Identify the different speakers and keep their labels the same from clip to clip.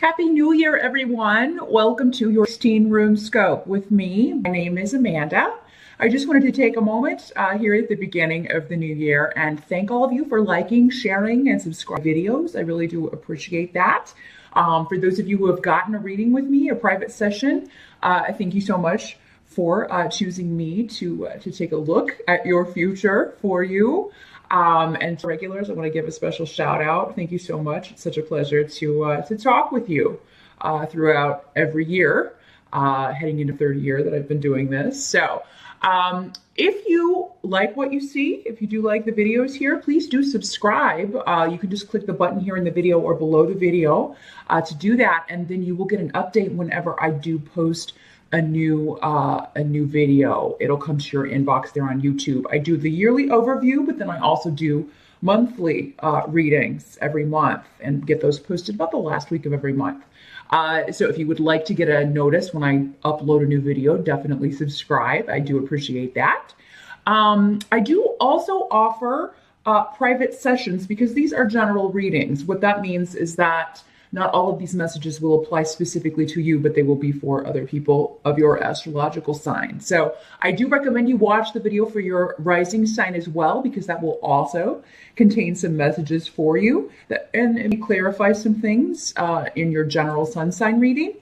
Speaker 1: Happy New Year, everyone. Welcome to your 16 room scope with me. My name is Amanda. I just wanted to take a moment here at the beginning of the new year and thank all of you for liking, sharing, and subscribing videos. I really do appreciate that. For those of you who have gotten a reading with me, a private session, thank you so much for choosing me to take a look at your future for you. And to regulars, I want to give a special shout out. Thank you so much. It's such a pleasure to talk with you throughout every year, heading into third year that I've been doing this. So if you like what you see, if you do like the videos here, please do subscribe. You can just click the button here in the video or below the video to do that, and then you will get an update whenever I do post a new video. It'll come to your inbox there on YouTube. I do the yearly overview, but then I also do monthly readings every month and get those posted about the last week of every month. So if you would like to get a notice when I upload a new video, definitely subscribe. I do appreciate that. I do also offer private sessions because these are general readings. What that means is that not all of these messages will apply specifically to you, but they will be for other people of your astrological sign. So I do recommend you watch the video for your rising sign as well, because that will also contain some messages for you and clarify some things in your general sun sign reading.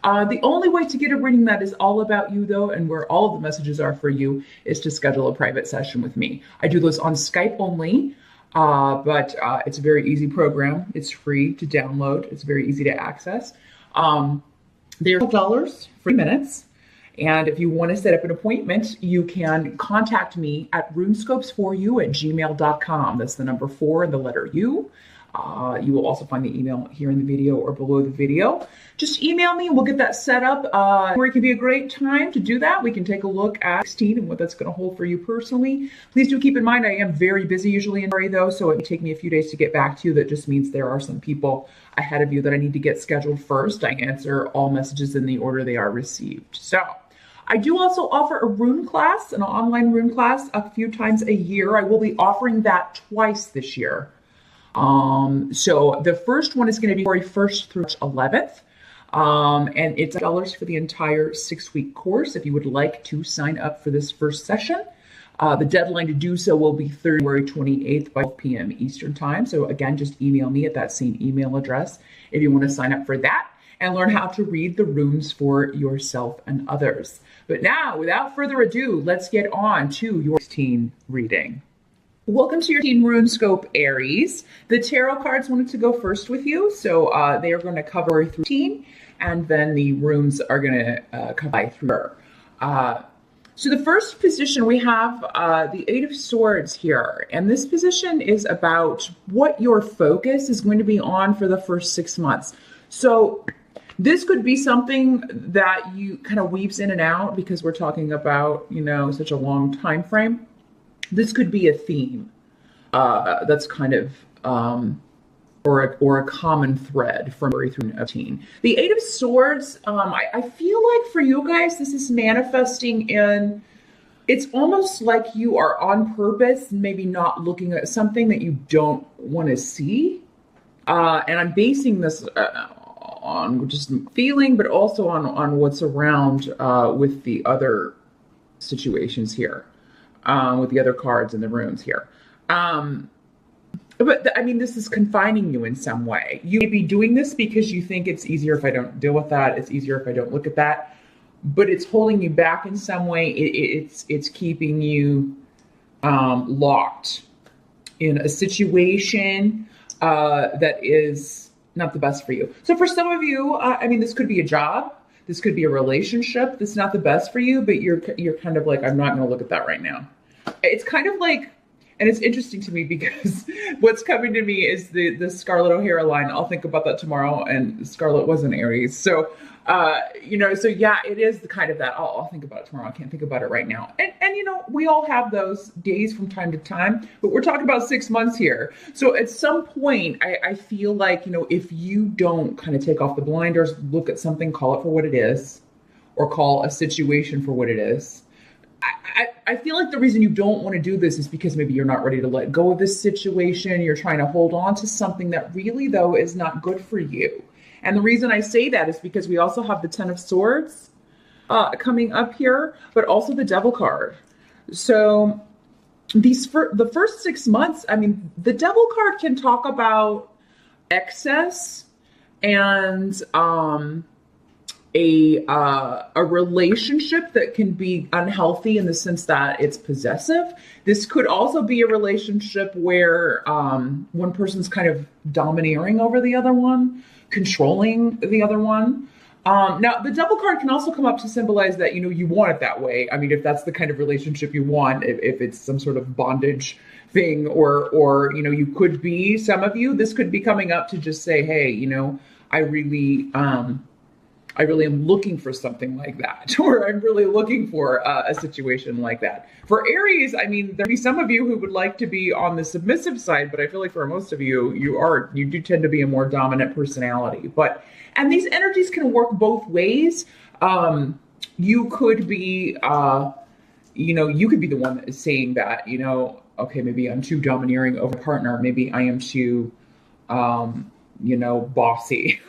Speaker 1: The only way to get a reading that is all about you, though, and where all of the messages are for you, is to schedule a private session with me. I do those on Skype only. But it's a very easy program. It's free to download. It's very easy to access. They're $12 for 3 minutes. And if you want to set up an appointment, you can contact me at runescopes4u@gmail.com. That's the number 4 and the letter U. You will also find the email here in the video or below the video. Just email me and we'll get that set up where it can be a great time to do that. We can take a look at 16 and what that's going to hold for you personally. Please do keep in mind, I am very busy usually in February though, so it may take me a few days to get back to you. That just means there are some people ahead of you that I need to get scheduled first. I answer all messages in the order they are received. So I do also offer a rune class, an online rune class, a few times a year. I will be offering that twice this year. So the first one is going to be February 1st through 11th. And it's $10 for the entire 6-week course if you would like to sign up for this first session. The deadline to do so will be February 28th by 12 p.m. Eastern time. So again, just email me at that same email address if you want to sign up for that and learn how to read the runes for yourself and others. But now, without further ado, let's get on to your 16 reading. Welcome to your 16 rune scope, Aries. The tarot cards wanted to go first with you, so they are going to cover through 16, and then the runes are going to come by through her. So the first position we have the 8 of Swords here, and this position is about what your focus is going to be on for the first 6 months. So this could be something that you kind of weaves in and out because we're talking about, such a long time frame. This could be a theme that's kind of, or a common thread from February through 19. The 8 of Swords, I feel like for you guys, this is manifesting in, it's almost like you are on purpose, maybe not looking at something that you don't want to see. And I'm basing this on just feeling, but also on what's around with the other situations here. With the other cards in the runes here. But this is confining you in some way. You may be doing this because you think it's easier if I don't deal with that. It's easier if I don't look at that. But it's holding you back in some way. It's keeping you locked in a situation that is not the best for you. So for some of you, this could be a job. This could be a relationship that's not the best for you, but you're kind of like, I'm not going to look at that right now. It's kind of like, and it's interesting to me because what's coming to me is the Scarlett O'Hara line. I'll think about that tomorrow, and Scarlett was an Aries. So, so yeah, it is the kind of that, I'll think about it tomorrow. I can't think about it right now. And we all have those days from time to time, but we're talking about 6 months here. So at some point, I feel like, if you don't kind of take off the blinders, look at something, call it for what it is, or call a situation for what it is. I feel like the reason you don't want to do this is because maybe you're not ready to let go of this situation. You're trying to hold on to something that really, though, is not good for you. And the reason I say that is because we also have the Ten of Swords coming up here, but also the Devil card. So the first 6 months, I mean, the Devil card can talk about excess and a relationship that can be unhealthy in the sense that it's possessive. This could also be a relationship where one person's kind of domineering over the other one, controlling the other one. Now, the Devil card can also come up to symbolize that, you want it that way. I mean, if that's the kind of relationship you want, if it's some sort of bondage thing, or you could be, some of you, this could be coming up to just say, hey, I really am looking for something like that, or I'm really looking for a situation like that. For Aries, I mean, there'd be some of you who would like to be on the submissive side, but I feel like for most of you, you do tend to be a more dominant personality. And these energies can work both ways. You could be, you could be the one that is saying that, okay, maybe I'm too domineering over a partner. Maybe I am too, bossy.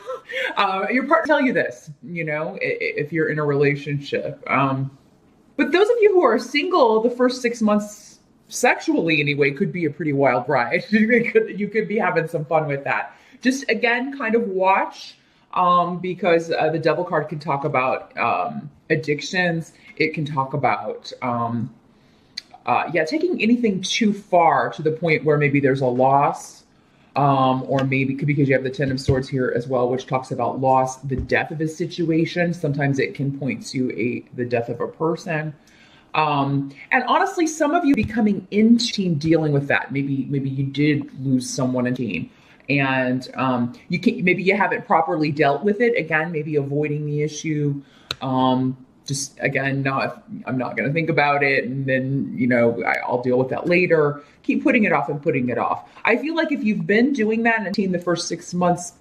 Speaker 1: Your partner tell you this, if you're in a relationship. But those of you who are single, the first 6 months, sexually anyway, could be a pretty wild ride. You could be having some fun with that. Just again, kind of watch, because the Devil card can talk about addictions. It can talk about taking anything too far to the point where maybe there's a loss. Or maybe because you have the Ten of Swords here as well, which talks about loss, the death of a situation. Sometimes it can point to the death of a person. And honestly, some of you be coming into team dealing with that. Maybe you did lose someone in team, and maybe you haven't properly dealt with it. Again, maybe avoiding the issue. Just again, I'm not going to think about it, and then I'll deal with that later. Keep putting it off and putting it off. I feel like if you've been doing that in a team the first 6 months,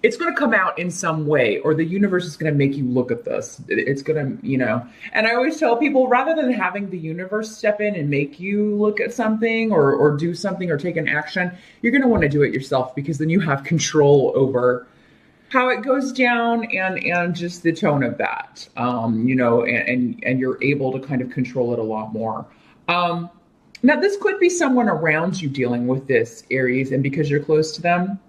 Speaker 1: it's going to come out in some way, or the universe is going to make you look at this. It's going to, And I always tell people, rather than having the universe step in and make you look at something or do something or take an action, you're going to want to do it yourself, because then you have control over how it goes down and just the tone of that, and you're able to kind of control it a lot more. Now, this could be someone around you dealing with this, Aries, and because you're close to them,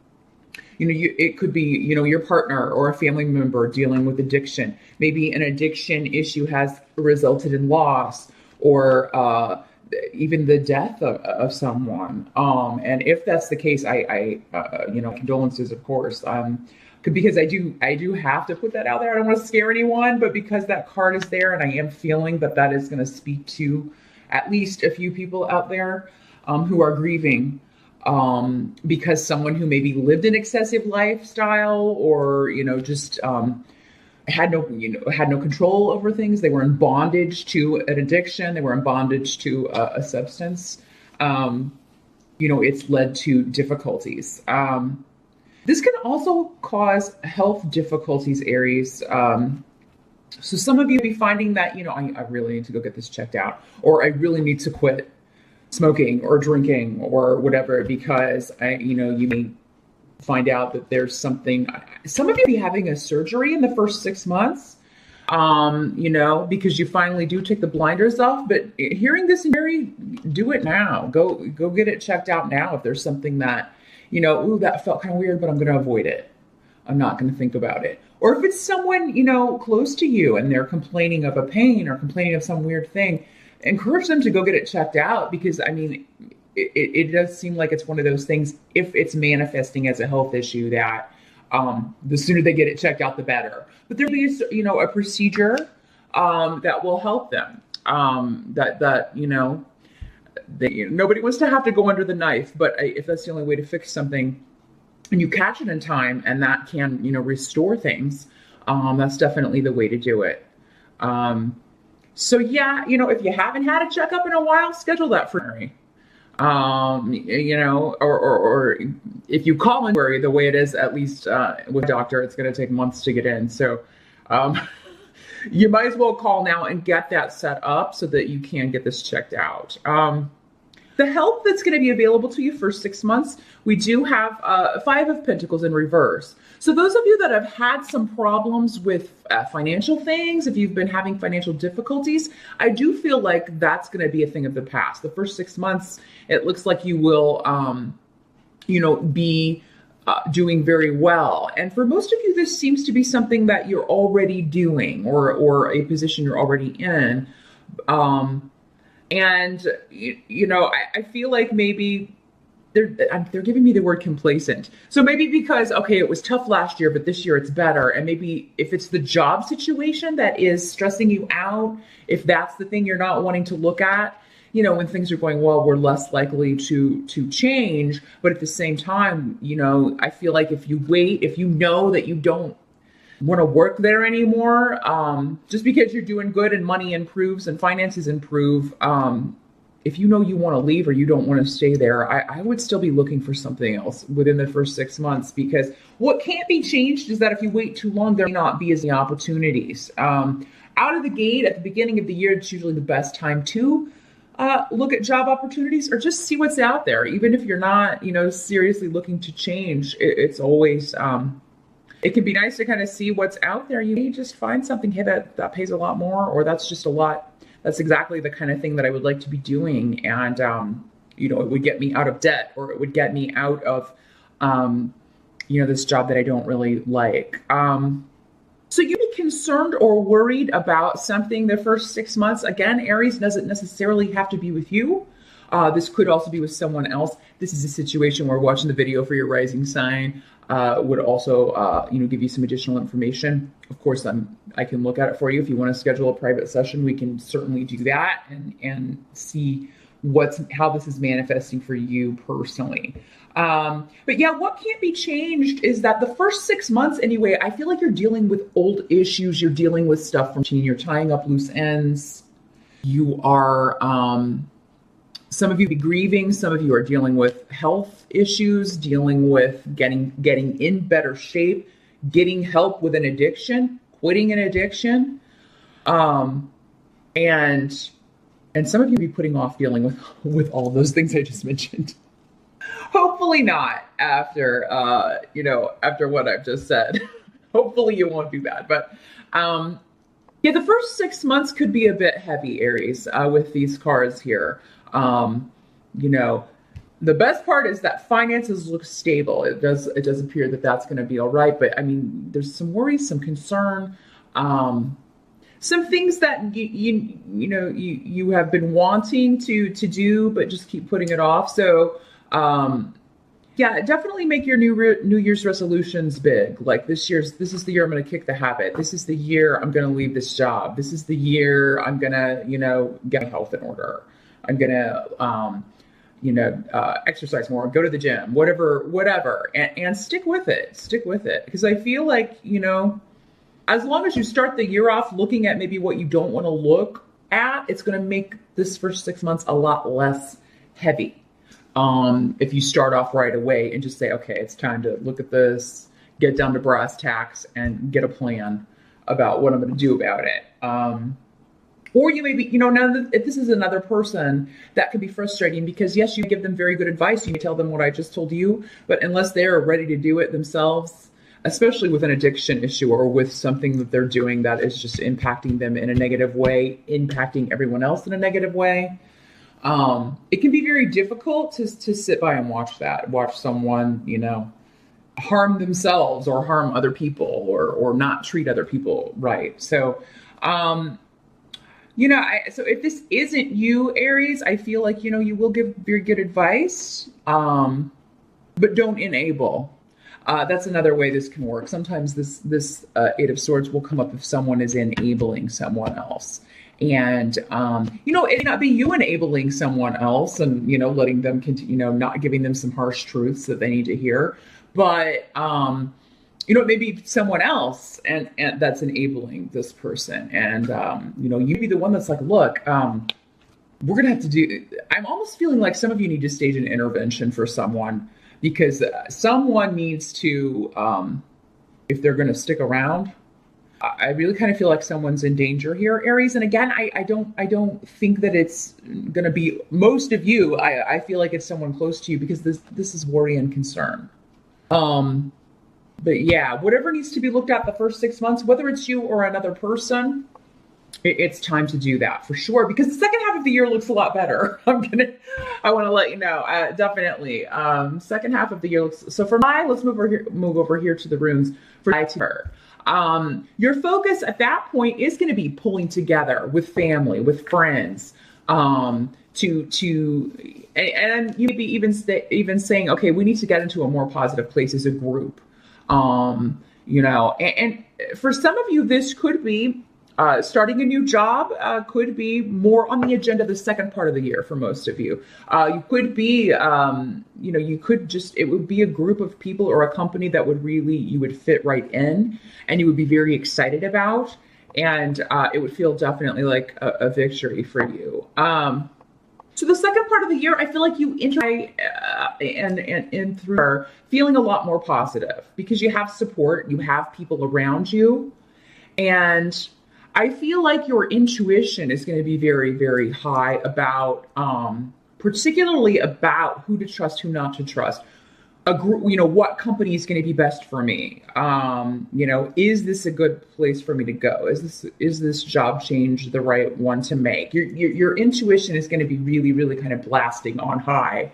Speaker 1: it could be, your partner or a family member dealing with addiction. Maybe an addiction issue has resulted in loss or even the death of someone. And if that's the case, I condolences, of course. Because I do have to put that out there. I don't want to scare anyone, but because that card is there, and I am feeling that is going to speak to at least a few people out there who are grieving, because someone who maybe lived an excessive lifestyle, or just had no control over things. They were in bondage to an addiction. They were in bondage to a substance. It's led to difficulties. This can also cause health difficulties, Aries. So some of you will be finding that, I really need to go get this checked out, or I really need to quit smoking or drinking or whatever, because you may find out that there's something. Some of you will be having a surgery in the first 6 months, because you finally do take the blinders off. But hearing this, do it now. Go get it checked out now. If there's something that, that felt kind of weird, but I'm going to avoid it. I'm not going to think about it. Or if it's someone, close to you and they're complaining of a pain or complaining of some weird thing, encourage them to go get it checked out, because, it does seem like it's one of those things, if it's manifesting as a health issue, that the sooner they get it checked out, the better. But there'll be, a procedure that will help them, nobody wants to have to go under the knife, but if that's the only way to fix something, and you catch it in time, and that can, restore things, that's definitely the way to do it. So yeah, if you haven't had a checkup in a while, schedule that for me. Or if you call in worry, the way it is, at least with a doctor, it's going to take months to get in. So you might as well call now and get that set up so that you can get this checked out. The help that's going to be available to you for 6 months, we do have Five of Pentacles in reverse. So those of you that have had some problems with financial things, if you've been having financial difficulties, I do feel like that's going to be a thing of the past. The first 6 months, it looks like you will, be doing very well. And for most of you, this seems to be something that you're already doing or a position you're already in. I feel like maybe they're giving me the word complacent. So maybe because, okay, it was tough last year, but this year it's better. And maybe if it's the job situation that is stressing you out, if that's the thing you're not wanting to look at, when things are going well, we're less likely to change. But at the same time, I feel like if you wait, if you know that you don't want to work there anymore, just because you're doing good and money improves and finances improve, if you know you want to leave or you don't want to stay there, I would still be looking for something else within the first 6 months, because what can't be changed is that if you wait too long, there may not be as many opportunities. Out of the gate, at the beginning of the year, it's usually the best time to look at job opportunities or just see what's out there. Even if you're not, seriously looking to change, it's always, it can be nice to kind of see what's out there. You may just find something, hey, that pays a lot more, or that's just a lot. That's exactly the kind of thing that I would like to be doing. And, it would get me out of debt, or it would get me out of, this job that I don't really like. So you'd be concerned or worried about something the first 6 months. Again, Aries doesn't necessarily have to be with you. This could also be with someone else. This is a situation where watching the video for your rising sign would also, give you some additional information. Of course, I can look at it for you. If you want to schedule a private session, we can certainly do that and see how this is manifesting for you personally. But yeah, what can't be changed is that the first 6 months anyway, I feel like you're dealing with old issues. You're dealing with stuff from teen. You're tying up loose ends. You are, some of you be grieving. Some of you are dealing with health issues, dealing with getting in better shape, getting help with an addiction, quitting an addiction. And some of you be putting off dealing with all of those things I just mentioned. Hopefully not after what I've just said. Hopefully you won't do that. But the first 6 months could be a bit heavy, Aries, with these cards here. The best part is that finances look stable. It does appear that that's going to be all right. But I mean, there's some worries, some concern, some things that you have been wanting to do, but just keep putting it off. So, definitely make your New Year's resolutions big. Like this is the year I'm going to kick the habit. This is the year I'm going to leave this job. This is the year I'm going to, get my health in order. I'm going to, exercise more, go to the gym, whatever, and stick with it. Stick with it. Because I feel like, as long as you start the year off looking at maybe what you don't want to look at, it's going to make this first 6 months a lot less heavy. If you start off right away and just say, okay, it's time to look at this, get down to brass tacks and get a plan about what I'm going to do about it. Or you may be, now if this is another person, that could be frustrating because yes, you give them very good advice. You tell them what I just told you, but unless they're ready to do it themselves, especially with an addiction issue or with something that they're doing that is just impacting them in a negative way, impacting everyone else in a negative way, it can be very difficult to sit by and watch someone, harm themselves or harm other people or not treat other people right. So, so if this isn't you, Aries, I feel like, you will give very good advice, but don't enable. That's another way this can work. Sometimes this Eight of Swords will come up if someone is enabling someone else. And, it may not be you enabling someone else and, letting them continue, not giving them some harsh truths that they need to hear. But, it may be someone else and that's enabling this person. And, you'd be the one that's like, look, we're going to have to do, I'm almost feeling like some of you need to stage an intervention for someone because someone needs to, if they're going to stick around, I really kind of feel like someone's in danger here, Aries. And again, I don't think that it's going to be most of you. I feel like it's someone close to you because this is worry and concern. Um, but yeah, whatever needs to be looked at the first 6 months, whether it's you or another person, it's time to do that for sure. Because the second half of the year looks a lot better. I want to let you know, definitely. Second half of the year looks so. For my, let's move over here to the runes for her. Your focus at that point is going to be pulling together with family, with friends, and you may be even saying, okay, we need to get into a more positive place as a group. And for some of you, this could be starting a new job, could be more on the agenda the second part of the year for most of you. You could be, it would be a group of people or a company that you would fit right in and you would be very excited about. And it would feel definitely like a victory for you. So the second part of the year, I feel like you enjoy and through her feeling a lot more positive because you have support, you have people around you. And I feel like your intuition is going to be very, very high about, particularly about who to trust, who not to trust. A group, what company is going to be best for me? Is this a good place for me to go? Is this job change the right one to make? Your intuition is going to be really, really kind of blasting on high,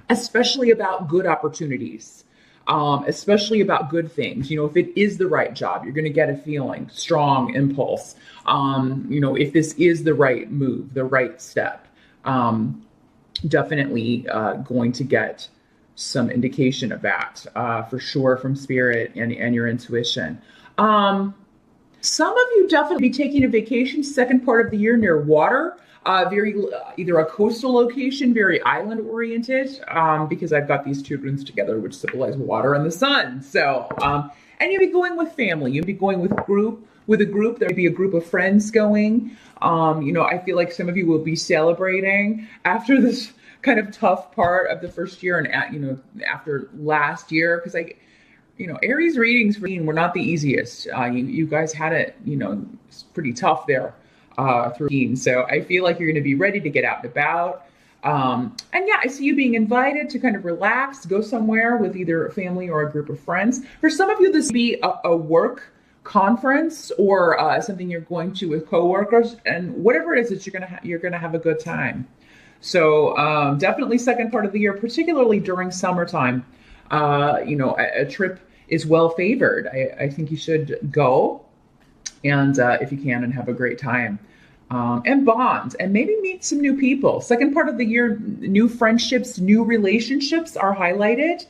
Speaker 1: especially about good opportunities. Especially about good things. If it is the right job, you're going to get a feeling, strong impulse. If this is the right move, the right step, definitely going to get some indication of that for sure from spirit and your intuition. Some of you definitely be taking a vacation second part of the year near water. Either a coastal location, very island oriented, because I've got these two runes together, which symbolize water and the sun. So, and you'd be going with family. You'd be going with a group. There'd be a group of friends going. I feel like some of you will be celebrating after this kind of tough part of the first year and, after last year, because Aries readings were not the easiest. You guys had it, it's pretty tough there. Through. So I feel like you're going to be ready to get out and about. And yeah, I see you being invited to kind of relax, go somewhere with either a family or a group of friends. For some of you, this would be a work conference or something you're going to with coworkers, and whatever it is that you're gonna have a good time. So definitely second part of the year, particularly during summertime, a trip is well favored. I think you should go. And if you can, and have a great time. And bond, and maybe meet some new people. Second part of the year, new friendships, new relationships are highlighted.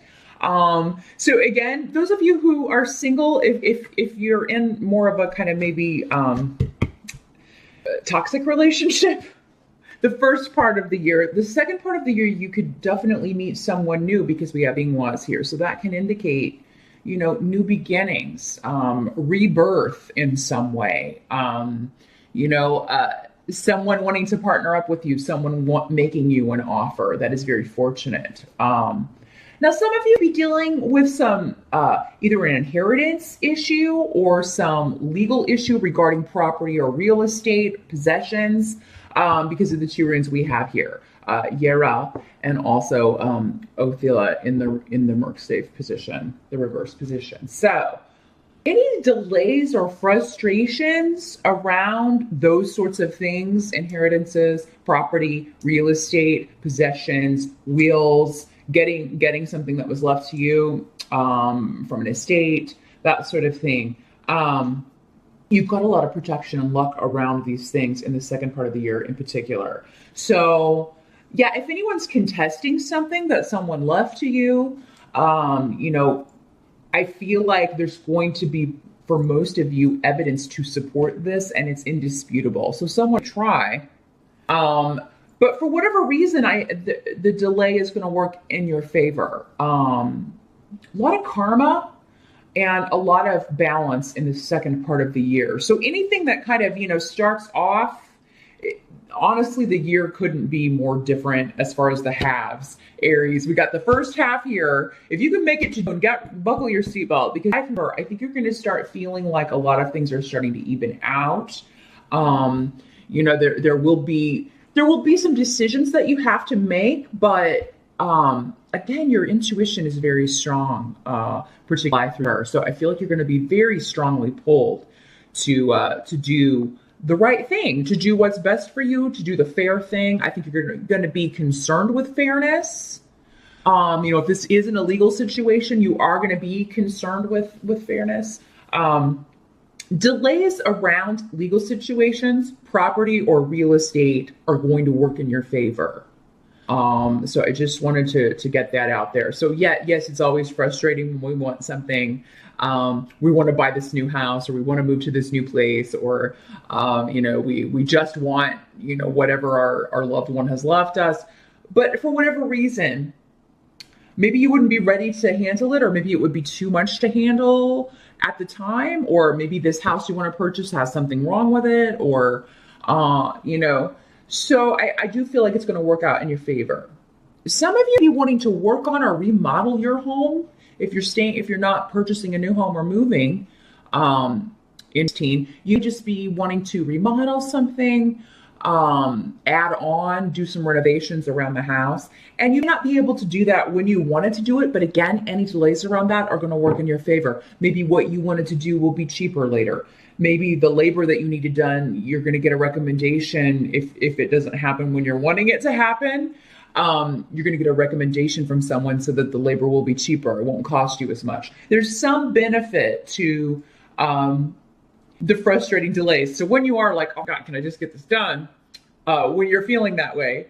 Speaker 1: So again, those of you who are single, if you're in more of a kind of maybe toxic relationship, the first part of the year, the second part of the year, you could definitely meet someone new because we have Ingwas here. So that can indicate new beginnings, rebirth in some way, someone wanting to partner up with you, someone making you an offer that is very fortunate. Now, some of you be dealing with some, either an inheritance issue or some legal issue regarding property or real estate possessions, because of the two runes we have here. Yera and also Othila in the Merkstave position, the reverse position. So any delays or frustrations around those sorts of things, inheritances, property, real estate, possessions, wills, getting something that was left to you from an estate, that sort of thing. You've got a lot of protection and luck around these things in the second part of the year in particular. So yeah, if anyone's contesting something that someone left to you, I feel like there's going to be, for most of you, evidence to support this, and it's indisputable. So someone try, but for whatever reason, the delay is going to work in your favor. A lot of karma and a lot of balance in the second part of the year. So anything that kind of, starts off honestly, the year couldn't be more different as far as the halves. Aries, we got the first half here. If you can make it to June, buckle your seatbelt, because I think you're going to start feeling like a lot of things are starting to even out. There will be some decisions that you have to make, but again, your intuition is very strong, particularly through her. So I feel like you're going to be very strongly pulled to do the right thing, to do what's best for you, to do the fair thing. I think you're going to be concerned with fairness. If this isn't a legal situation, you are going to be concerned with fairness. Delays around legal situations, property or real estate, are going to work in your favor. So I just wanted to get that out there. So yes, it's always frustrating when we want something. We want to buy this new house, or we want to move to this new place, or, we just want, whatever our loved one has left us. But for whatever reason, maybe you wouldn't be ready to handle it, or maybe it would be too much to handle at the time, or maybe this house you want to purchase has something wrong with it, or, so I do feel like it's going to work out in your favor. Some of you be wanting to work on or remodel your home. If you're not purchasing a new home or moving, in teen, you just be wanting to remodel something, add on, do some renovations around the house, and you may not be able to do that when you wanted to do it. But again, any delays around that are going to work in your favor. Maybe what you wanted to do will be cheaper later. Maybe the labor that you needed done, you're going to get a recommendation. If it doesn't happen when you're wanting it to happen, you're going to get a recommendation from someone so that the labor will be cheaper. It won't cost you as much. There's some benefit to the frustrating delays. So when you are like, oh God, can I just get this done? When you're feeling that way,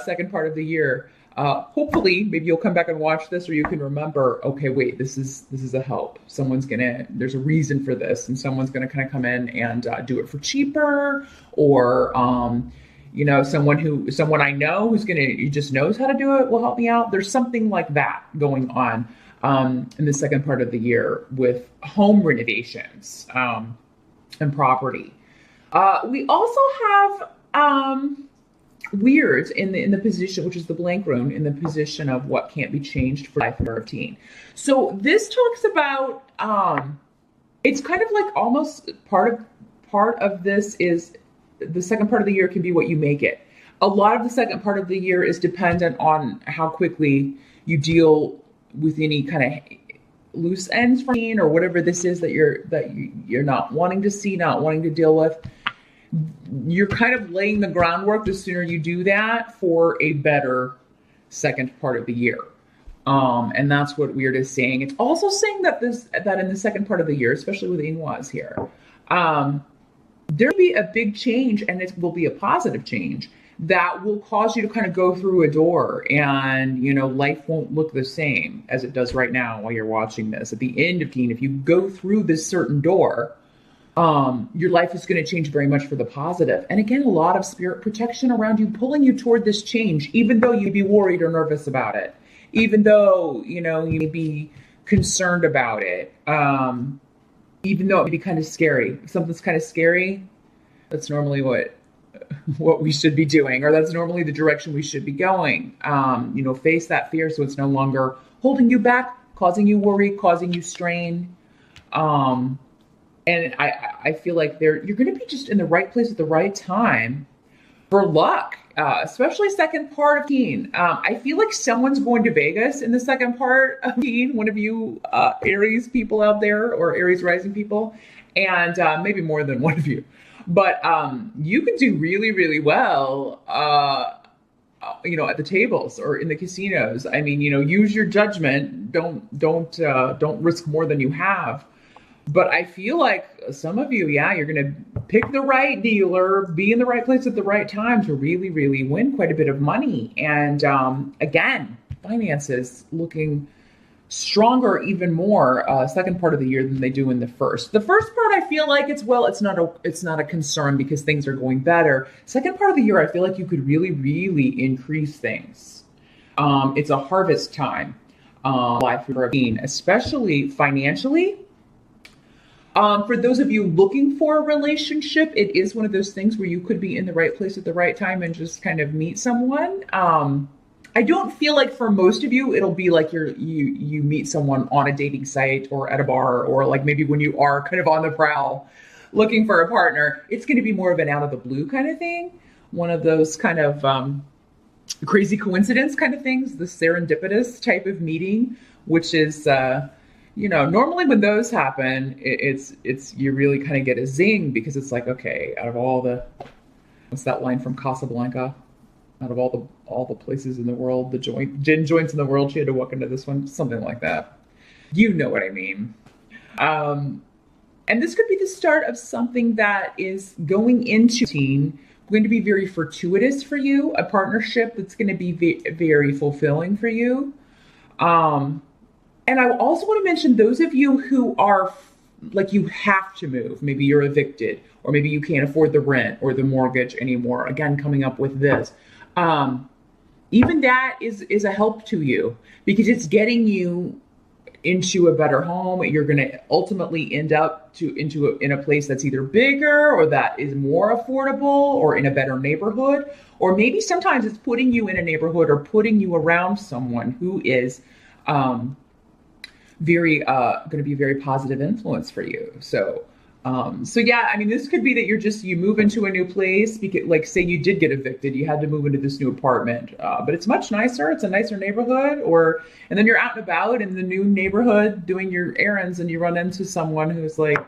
Speaker 1: second part of the year, hopefully maybe you'll come back and watch this, or you can remember, okay, wait, this is a help. There's a reason for this, and someone's gonna kind of come in and do it for cheaper, or someone I know who just knows how to do it will help me out. There's something like that going on in the second part of the year with home renovations and property. We also have weird in the position, which is the blank rune, in the position of what can't be changed for life 13. So this talks about it's kind of like almost part of this is the second part of the year can be what you make it. A lot of the second part of the year is dependent on how quickly you deal with any kind of loose ends from or whatever this is that you're not wanting to see, not wanting to deal with. You're kind of laying the groundwork the sooner you do that for a better second part of the year. And that's what Weird is saying. It's also saying that in the second part of the year, especially with Inwas here, there'll be a big change, and it will be a positive change that will cause you to kind of go through a door, and life won't look the same as it does right now while you're watching this. At the end of teen, if you go through this certain door, your life is going to change very much for the positive. And again, a lot of spirit protection around you, pulling you toward this change, even though you'd be worried or nervous about it, even though, you may be concerned about it, even though it may be kind of scary. If something's kind of scary, that's normally what we should be doing, or that's normally the direction we should be going. Face that fear so it's no longer holding you back, causing you worry, causing you strain. And I feel like you're going to be just in the right place at the right time for luck, especially second part of teen. I feel like someone's going to Vegas in the second part of teen, one of you Aries people out there, or Aries rising people, and maybe more than one of you. But you can do really, really well, at the tables or in the casinos. I mean, use your judgment. Don't risk more than you have. But I feel like some of you, you're going to pick the right dealer, be in the right place at the right time to really, really win quite a bit of money. And again, finances looking stronger even more second part of the year than they do in the first. The first part, I feel like it's not a concern because things are going better. Second part of the year, I feel like you could really, really increase things. It's a harvest time, life 13, especially financially. For those of you looking for a relationship, it is one of those things where you could be in the right place at the right time and just kind of meet someone. I don't feel like for most of you, it'll be like you meet someone on a dating site or at a bar, or like maybe when you are kind of on the prowl looking for a partner. It's going to be more of an out of the blue kind of thing. One of those kind of crazy coincidence kind of things, the serendipitous type of meeting, which is, normally when those happen, it's you really kind of get a zing, because it's like, okay, out of all the, what's that line from Casablanca? Out of all the places in the world, the gin joints in the world, she had to walk into this one, something like that. You know what I mean. And this could be the start of something that is going to be very fortuitous for you, a partnership that's going to be very fulfilling for you. And I also want to mention those of you who are like, you have to move. Maybe you're evicted, or maybe you can't afford the rent or the mortgage anymore. Again, coming up with this. Even that is a help to you, because it's getting you into a better home. You're going to ultimately end up in a place that's either bigger, or that is more affordable, or in a better neighborhood, or maybe sometimes it's putting you in a neighborhood or putting you around someone who is going to be a very positive influence for you. So yeah, I mean, this could be that you move into a new place, because, like, say you did get evicted, you had to move into this new apartment, but it's much nicer. It's a nicer neighborhood, and then you're out and about in the new neighborhood doing your errands, and you run into someone who's like,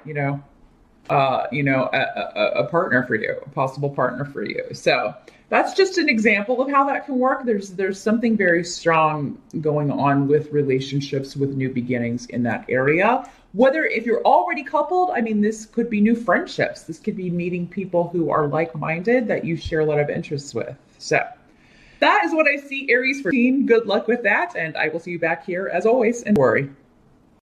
Speaker 1: a partner for you, a possible partner for you. So that's just an example of how that can work. There's something very strong going on with relationships, with new beginnings in that area. Whether if you're already coupled, I mean, this could be new friendships. This could be meeting people who are like-minded that you share a lot of interests with. So that is what I see, Aries, for teen. Good luck with that. And I will see you back here as always. And don't worry.